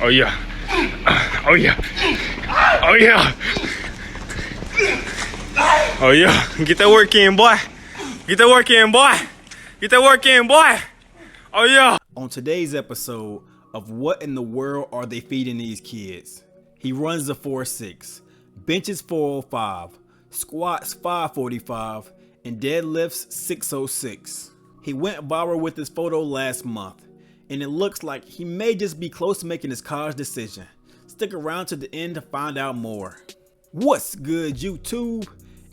Oh yeah. Oh yeah. Oh yeah. Oh yeah. Get that work in, boy. Get that work in, boy. Get that work in, boy. Oh yeah. On today's episode of What in the World Are They Feeding These Kids? He runs the 4.6, benches 405, squats 545, and deadlifts 606. He went viral with his photo last month, and it looks like he may just be close to making his college decision. Stick around to the end to find out more. What's good, YouTube?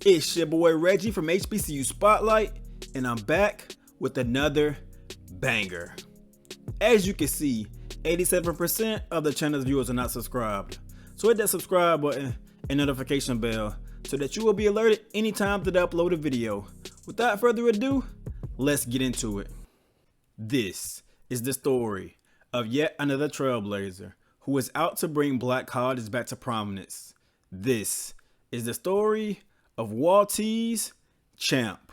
It's your boy Reggie from HBCU Spotlight, and I'm back with another banger. As you can see, 87% of the channel's viewers are not subscribed. So hit that subscribe button and notification bell so that you will be alerted anytime that I upload a video. Without further ado, let's get into it. This is the story of yet another trailblazer who is out to bring black colleges back to prominence. This is the story of Waltese Champ.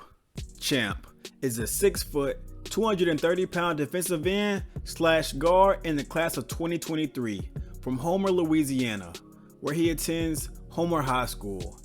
Champ is a 6', 230-pound defensive end / guard in the class of 2023 from Homer, Louisiana, where he attends Homer High School.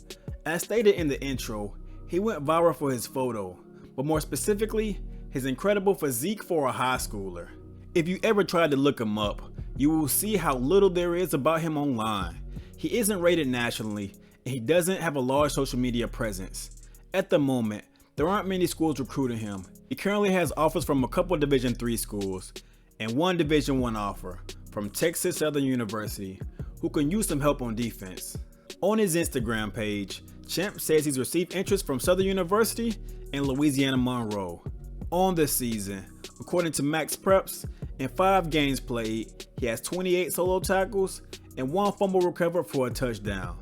As stated in the intro, he went viral for his photo, but more specifically, his incredible physique for a high schooler. If you ever tried to look him up, you will see how little there is about him online. He isn't rated nationally, and he doesn't have a large social media presence. At the moment, there aren't many schools recruiting him. He currently has offers from a couple Division III schools and one Division I offer from Texas Southern University, who can use some help on defense. On his Instagram page, Champ says he's received interest from Southern University and Louisiana Monroe. On this season, according to Max Preps, in 5 games played, he has 28 solo tackles and 1 fumble recovered for a touchdown.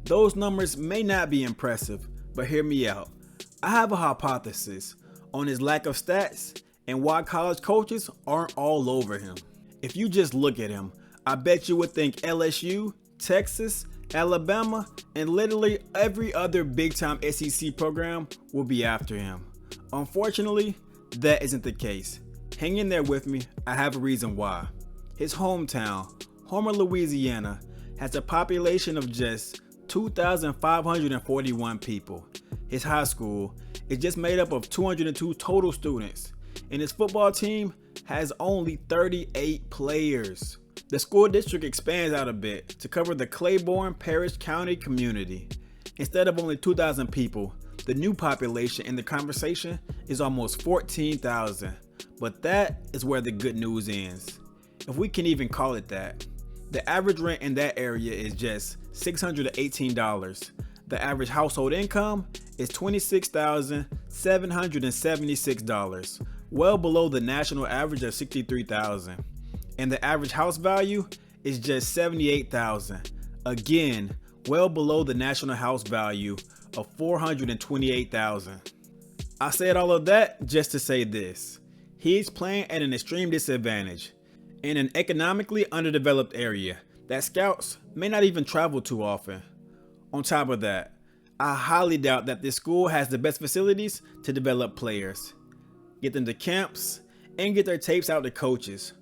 Those numbers may not be impressive, but hear me out. I have a hypothesis on his lack of stats and why college coaches aren't all over him. If you just look at him, I bet you would think LSU, Texas, Alabama, and literally every other big-time SEC program will be after him. Unfortunately, that isn't the case. Hang in there with me, I have a reason why. His hometown, Homer, Louisiana, has a population of just 2,541 people. His high school is just made up of 202 total students, and his football team has only 38 players. The school district expands out a bit to cover the Claiborne Parish County community. Instead of only 2,000 people, the new population in the conversation is almost 14,000. But that is where the good news ends, if we can even call it that. The average rent in that area is just $618. The average household income is $26,776, well below the national average of $63,000. And the average house value is just $78,000. Again, well below the national house value of $428,000. I said all of that just to say this. He's playing at an extreme disadvantage in an economically underdeveloped area that scouts may not even travel too often. On top of that, I highly doubt that this school has the best facilities to develop players, get them to camps, and get their tapes out to coaches.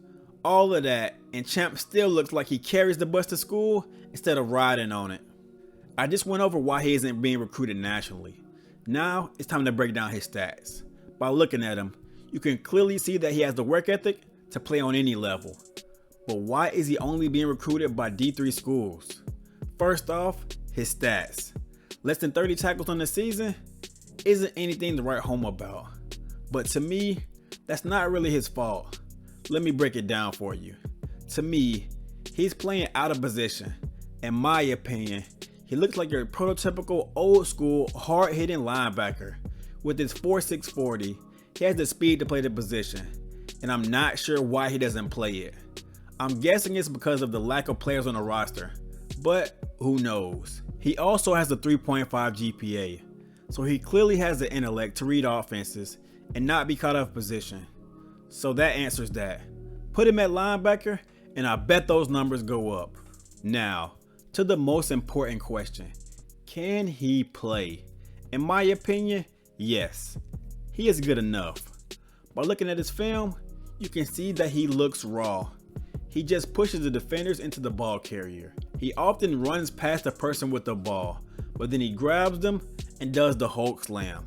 All of that, and Champ still looks like he carries the bus to school instead of riding on it. I just went over why he isn't being recruited nationally. Now it's time to break down his stats. By looking at him, you can clearly see that he has the work ethic to play on any level. But why is he only being recruited by D3 schools? First off, his stats. Less than 30 tackles on the season isn't anything to write home about. But to me, that's not really his fault. Let me break it down for you. To me, he's playing out of position. In my opinion, he looks like your prototypical old school hard-hitting linebacker. With his 4.6 40, he has the speed to play the position, and I'm not sure why he doesn't play it. I'm guessing it's because of the lack of players on the roster, but who knows. He also has a 3.5 GPA, so he clearly has the intellect to read offenses and not be caught off position. So that answers that. Put him at linebacker, and I bet those numbers go up. Now, to the most important question. Can he play? In my opinion, yes. He is good enough. By looking at his film, you can see that he looks raw. He just pushes the defenders into the ball carrier. He often runs past the person with the ball, but then he grabs them and does the Hulk slam.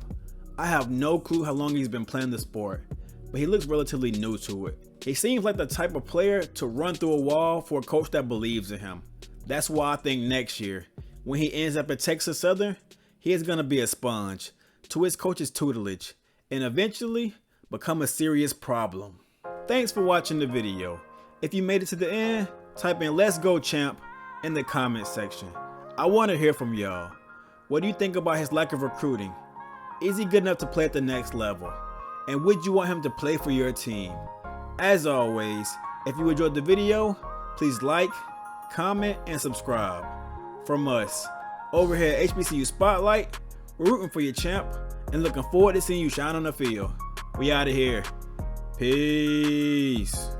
I have no clue how long he's been playing the sport, but he looks relatively new to it. He seems like the type of player to run through a wall for a coach that believes in him. That's why I think next year, when he ends up at Texas Southern, he is going to be a sponge to his coach's tutelage and eventually become a serious problem. Thanks for watching the video. If you made it to the end, type in "Let's go champ" in the comment section. I want to hear from y'all. What do you think about his lack of recruiting? Is he good enough to play at the next level? And would you want him to play for your team? As always, if you enjoyed the video, please like, comment, and subscribe. From us, over here at HBCU Spotlight, we're rooting for you, champ, and looking forward to seeing you shine on the field. We out of here. Peace.